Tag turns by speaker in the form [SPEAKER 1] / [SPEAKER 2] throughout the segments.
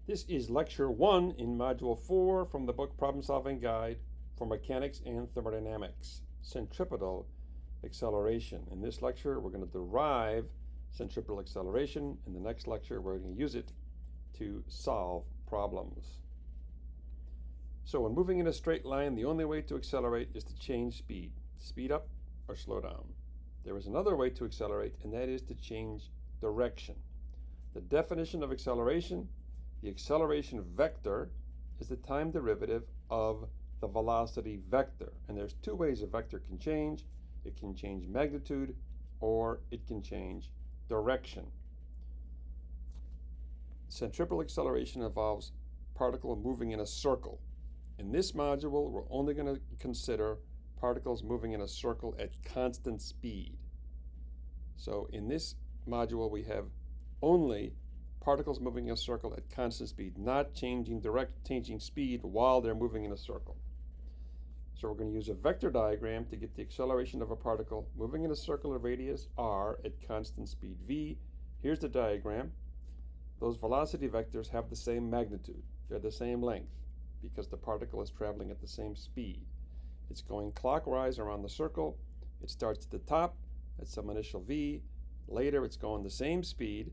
[SPEAKER 1] This is Lecture 1 in Module 4 from the book Problem Solving Guide for Mechanics and Thermodynamics, Centripetal Acceleration. In this lecture, we're going to derive centripetal acceleration. In the next lecture, we're going to use it to solve problems. So when moving in a straight line, the only way to accelerate is to change speed. Speed up or slow down. There is another way to accelerate, and that is to change direction. The definition of acceleration: the acceleration vector is the time derivative of the velocity vector. And there's two ways a vector can change. It can change magnitude or it can change direction. Centripetal acceleration involves particle moving in a circle. In this module, we're only going to consider particles moving in a circle at constant speed. So in this module, we have only particles moving in a circle at constant speed, not changing speed while they're moving in a circle. So we're going to use a vector diagram to get the acceleration of a particle moving in a circular radius r at constant speed v. Here's the diagram. Those velocity vectors have the same magnitude. They're the same length because the particle is traveling at the same speed. It's going clockwise around the circle. It starts at the top at some initial v. Later it's going the same speed,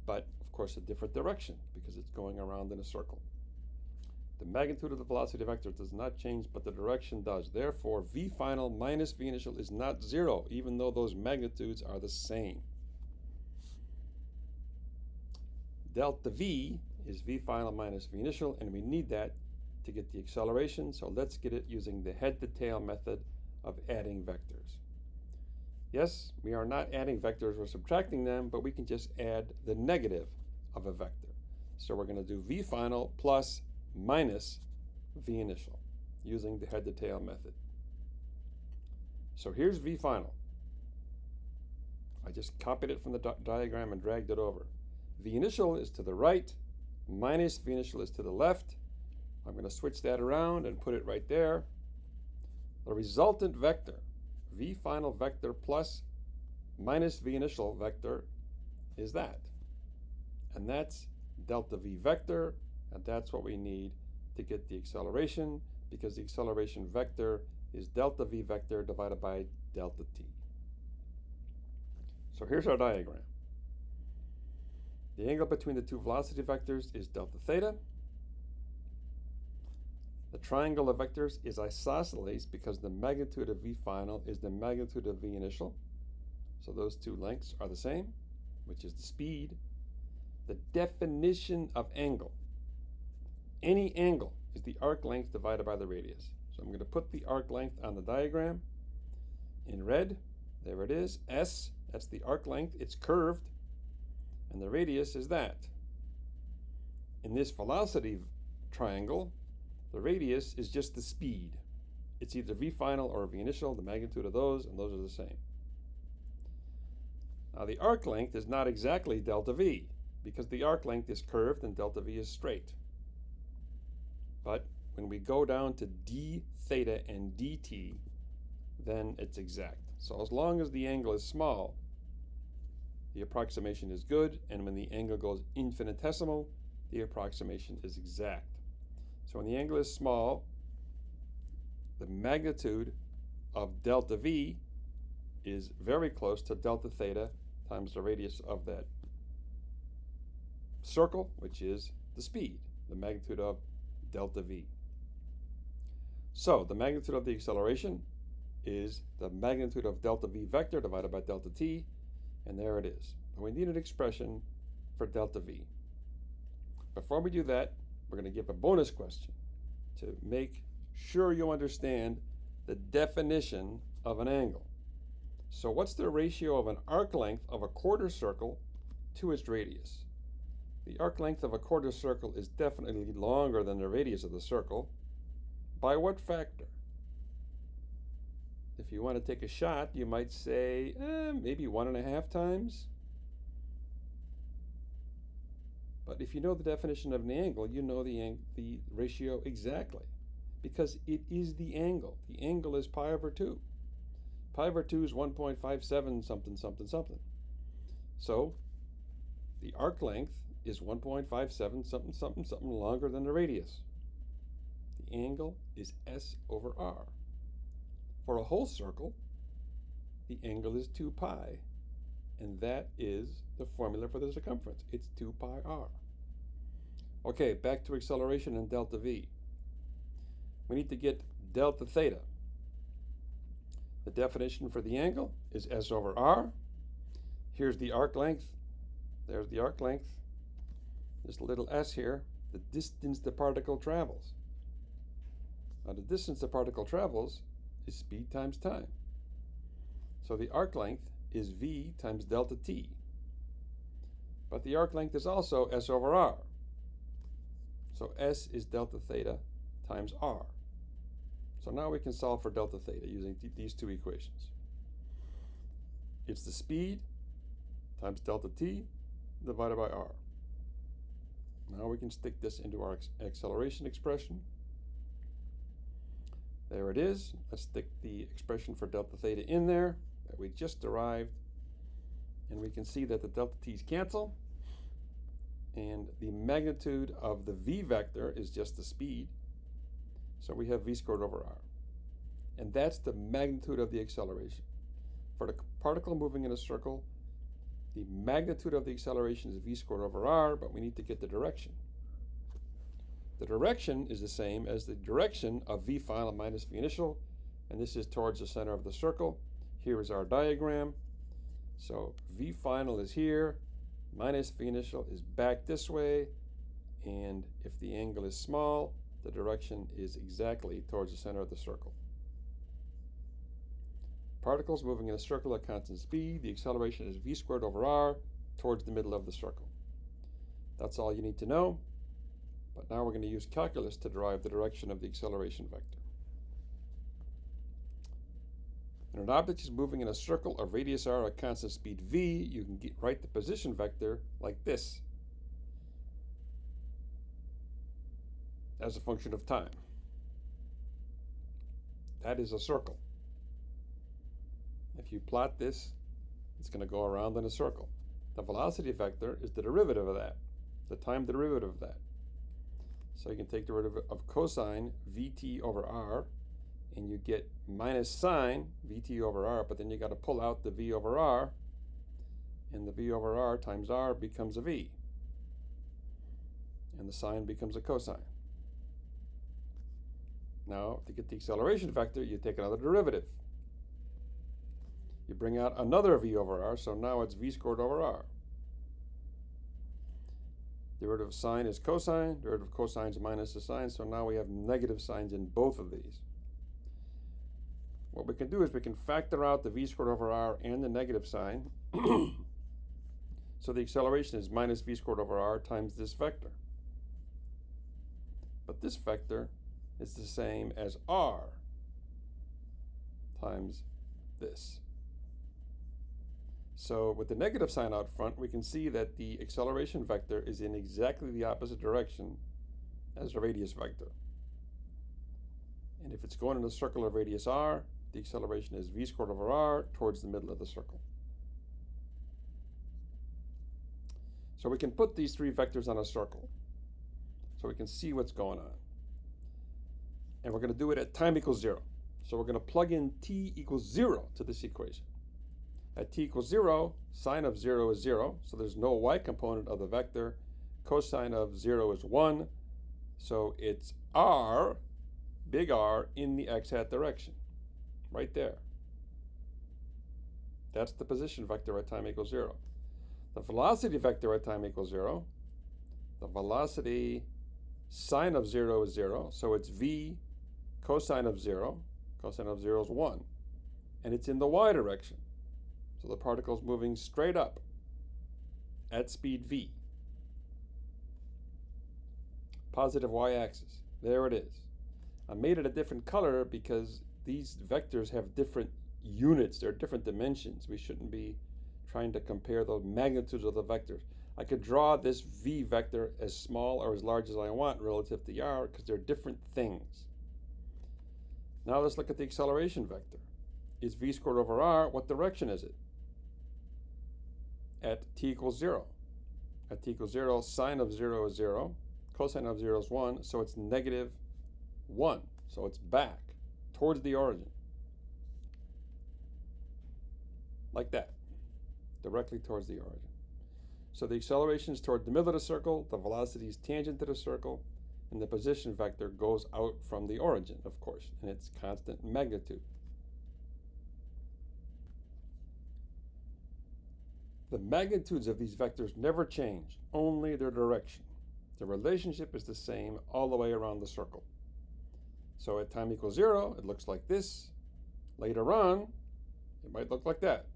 [SPEAKER 1] but of course a different direction because it's going around in a circle. The magnitude of the velocity vector does not change, but the direction does. Therefore, v final minus v initial is not zero, even though those magnitudes are the same. Delta v is v final minus v initial, and we need that to get the acceleration, so let's get it using the head-to-tail method of adding vectors. Yes, we are not adding vectors or subtracting them, but we can just add the negative of a vector. So we're going to do v final plus minus v initial using the head-to-tail method. So here's v final. I just copied it from the diagram and dragged it over. V initial is to the right, minus v initial is to the left. I'm going to switch that around and put it right there. The resultant vector, v final vector plus minus v initial vector, is that. And that's delta v vector, and that's what we need to get the acceleration, because the acceleration vector is delta v vector divided by delta t. So here's our diagram. The angle between the two velocity vectors is delta theta. The triangle of vectors is isosceles because the magnitude of v final is the magnitude of v initial. So those two lengths are the same, which is the speed. The definition of angle. Any angle is the arc length divided by the radius. So I'm going to put the arc length on the diagram in red. There it is. S, that's the arc length. It's curved. And the radius is that. In this velocity triangle, the radius is just the speed. It's either v final or v initial, the magnitude of those, and those are the same. Now the arc length is not exactly delta v, because the arc length is curved and delta v is straight. But when we go down to d theta and dt, then it's exact. So as long as the angle is small, the approximation is good, and when the angle goes infinitesimal, the approximation is exact. So when the angle is small, the magnitude of delta v is very close to delta theta times the radius of that circle, which is the speed, the magnitude of delta v. So the magnitude of the acceleration is the magnitude of delta v vector divided by delta t, and there it is. And we need an expression for delta v. Before we do that, we're going to give a bonus question to make sure you understand the definition of an angle. So what's the ratio of an arc length of a quarter circle to its radius? The arc length of a quarter circle is definitely longer than the radius of the circle. By what factor? If you want to take a shot, you might say maybe 1.5 times. But if you know the definition of an angle, you know the ratio exactly, because it is the angle. The angle is pi over 2. Pi over 2 is 1.57 something something something. So the arc length is 1.57 something something something longer than the radius. The angle is S over R. For a whole circle, the angle is 2 pi, and that is the formula for the circumference. It's 2 pi r. Okay, back to acceleration and delta v. We need to get delta theta. The definition for the angle is S over r. Here's the arc length. There's the arc length. This little s here, the distance the particle travels. Now the distance the particle travels is speed times time. So the arc length is v times delta t. But the arc length is also S over r. So S is delta theta times r. So now we can solve for delta theta using these two equations. It's the speed times delta t divided by r. Now we can stick this into our acceleration expression. There it is. Let's stick the expression for delta theta in there that we just derived. And we can see that the delta t's cancel. And the magnitude of the v vector is just the speed. So we have v squared over r. And that's the magnitude of the acceleration. For the particle moving in a circle, the magnitude of the acceleration is v squared over r, but we need to get the direction. The direction is the same as the direction of v final minus v initial, and this is towards the center of the circle. Here is our diagram. So v final is here, minus v initial is back this way, and if the angle is small, the direction is exactly towards the center of the circle. Particles moving in a circle at constant speed, the acceleration is v squared over r towards the middle of the circle. That's all you need to know, but now we're going to use calculus to derive the direction of the acceleration vector. When an object is moving in a circle of radius r at constant speed v, you can write the position vector like this as a function of time. That is a circle. If you plot this, it's going to go around in a circle. The velocity vector is the derivative of that, the time derivative of that. So you can take the derivative of cosine vt over r, and you get minus sine vt over r, but then you got to pull out the v over r, and the v over r times r becomes a v, and the sine becomes a cosine. Now, to get the acceleration vector, you take another derivative. You bring out another v over r, so now it's v squared over r. Derivative of sine is cosine, derivative of cosine is minus the sine, so now we have negative signs in both of these. What we can do is we can factor out the v squared over r and the negative sign. So the acceleration is minus v squared over r times this vector. But this vector is the same as r times this. So with the negative sign out front, we can see that the acceleration vector is in exactly the opposite direction as the radius vector. And if it's going in a circle of radius r, the acceleration is v squared over r towards the middle of the circle. So we can put these three vectors on a circle so we can see what's going on. And we're going to do it at time equals 0. So we're going to plug in t equals 0 to this equation. At t equals 0, sine of 0 is 0, so there's no y component of the vector. Cosine of 0 is 1, so it's r, big R, in the x-hat direction, right there. That's the position vector at time equals 0. The velocity vector at time equals 0, the velocity sine of 0 is 0, so it's v cosine of 0. Cosine of 0 is 1, and it's in the y direction. So the particle is moving straight up at speed v. Positive y-axis. There it is. I made it a different color because these vectors have different units. They're different dimensions. We shouldn't be trying to compare the magnitudes of the vectors. I could draw this v vector as small or as large as I want relative to the r because they're different things. Now let's look at the acceleration vector. It's v squared over r. What direction is it? At t equals 0. at t equals 0, sine of 0 is 0, cosine of 0 is 1, so it's negative 1. So it's back towards the origin. Like that, directly towards the origin. So the acceleration is toward the middle of the circle, the velocity is tangent to the circle, and the position vector goes out from the origin, of course, and it's constant magnitude. The magnitudes of these vectors never change, only their direction. The relationship is the same all the way around the circle. So at time equals 0, it looks like this. Later on, it might look like that.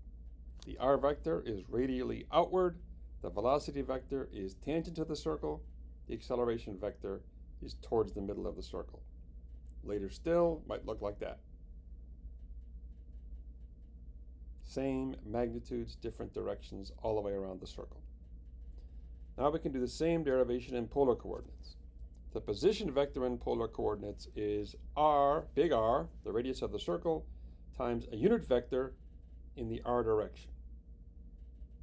[SPEAKER 1] The r vector is radially outward. The velocity vector is tangent to the circle. The acceleration vector is towards the middle of the circle. Later still, might look like that. Same magnitudes, different directions all the way around the circle. Now we can do the same derivation in polar coordinates. The position vector in polar coordinates is r, big R, the radius of the circle, times a unit vector in the r direction.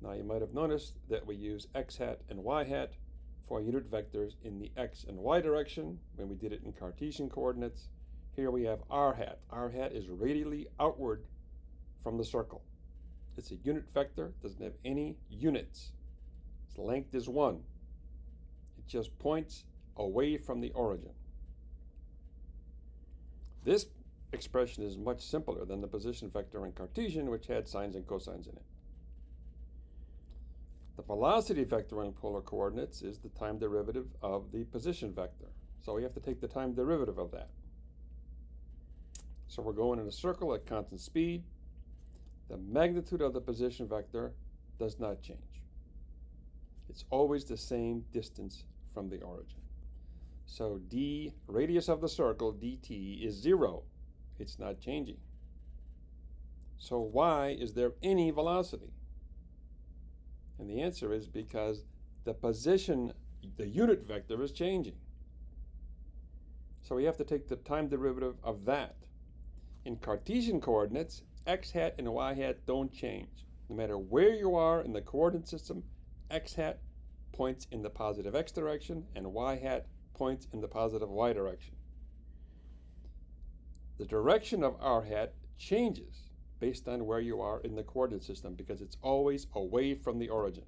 [SPEAKER 1] Now you might have noticed that we use x hat and y hat for unit vectors in the x and y direction when we did it in Cartesian coordinates. Here we have r hat. R hat is radially outward from the circle. It's a unit vector, doesn't have any units. Its length is 1. It just points away from the origin. This expression is much simpler than the position vector in Cartesian, which had sines and cosines in it. The velocity vector in polar coordinates is the time derivative of the position vector. So we have to take the time derivative of that. So we're going in a circle at constant speed. The magnitude of the position vector does not change. It's always the same distance from the origin. So d, radius of the circle, dt, is 0. It's not changing. So why is there any velocity? And the answer is because the position, the unit vector, is changing. So we have to take the time derivative of that. In Cartesian coordinates, x hat and y hat don't change. No matter where you are in the coordinate system, x hat points in the positive x direction and y hat points in the positive y direction. The direction of r hat changes based on where you are in the coordinate system because it's always away from the origin.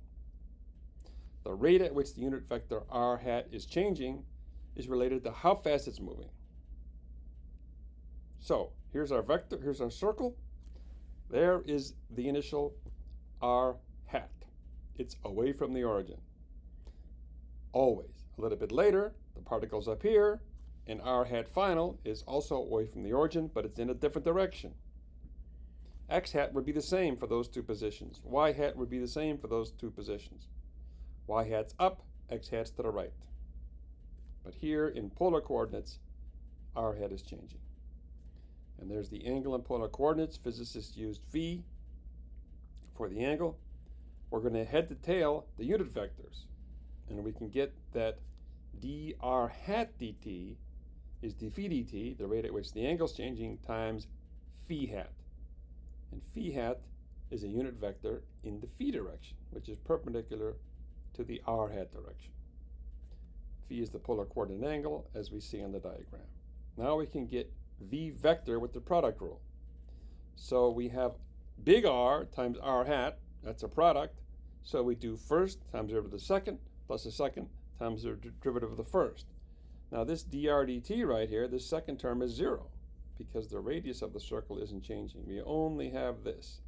[SPEAKER 1] The rate at which the unit vector r hat is changing is related to how fast it's moving. So here's our vector, here's our circle. There is the initial r hat. It's away from the origin. Always. A little bit later, the particle's up here, and r hat final is also away from the origin, but it's in a different direction. X hat would be the same for those two positions. Y hat would be the same for those two positions. Y hat's up, X hat's to the right. But here in polar coordinates, r hat is changing. And there's the angle in polar coordinates. Physicists used phi for the angle. We're going to head to tail the unit vectors. And we can get that dr hat dt is d phi dt, the rate at which the angle's changing, times phi hat. And phi hat is a unit vector in the phi direction, which is perpendicular to the r hat direction. Phi is the polar coordinate angle, as we see on the diagram. Now we can get v vector with the product rule. So we have big R times r hat, that's a product. So we do first times derivative of the second, plus the second times the derivative of the first. Now this dr dt right here, this second term is 0, because the radius of the circle isn't changing. We only have this.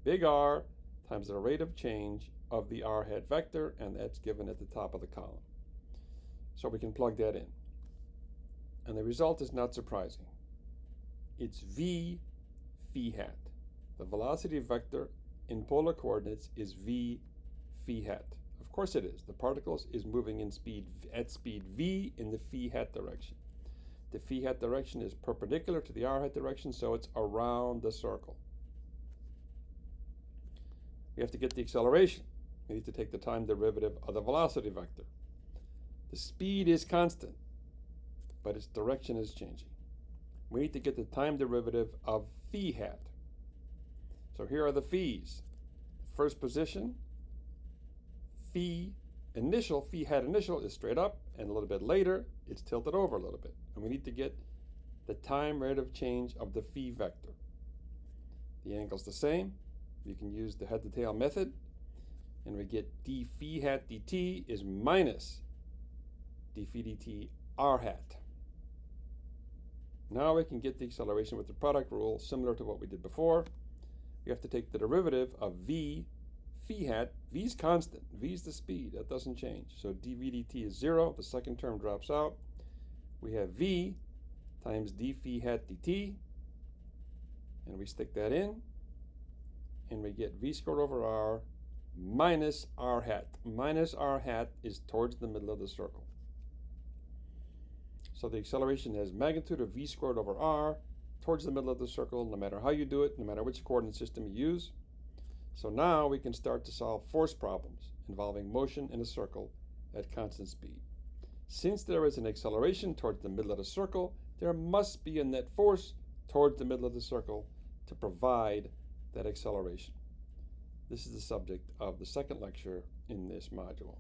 [SPEAKER 1] Big R times the rate of change of the r hat vector, and that's given at the top of the column. So we can plug that in. And the result is not surprising. It's v phi hat. The velocity vector in polar coordinates is v phi hat. Of course it is. The particle is moving in speed at speed v in the phi hat direction. The phi hat direction is perpendicular to the r hat direction, so it's around the circle. We have to get the acceleration. We need to take the time derivative of the velocity vector. The speed is constant, but its direction is changing. We need to get the time derivative of phi hat. So here are the phi's. First position, phi initial, phi hat initial, is straight up, and a little bit later, it's tilted over a little bit. And we need to get the time rate of change of the phi vector. The angle's the same. We can use the head to tail method, and we get d phi hat dt is minus d phi dt r hat. Now we can get the acceleration with the product rule, similar to what we did before. We have to take the derivative of v phi hat. V's constant. V's the speed. That doesn't change. So dv dt is 0. The second term drops out. We have v times d phi hat dt. And we stick that in. And we get v squared over r minus r hat. Minus r hat is towards the middle of the circle. So the acceleration has magnitude of v squared over r towards the middle of the circle, no matter how you do it, no matter which coordinate system you use. So now we can start to solve force problems involving motion in a circle at constant speed. Since there is an acceleration towards the middle of the circle, there must be a net force towards the middle of the circle to provide that acceleration. This is the subject of the second lecture in this module.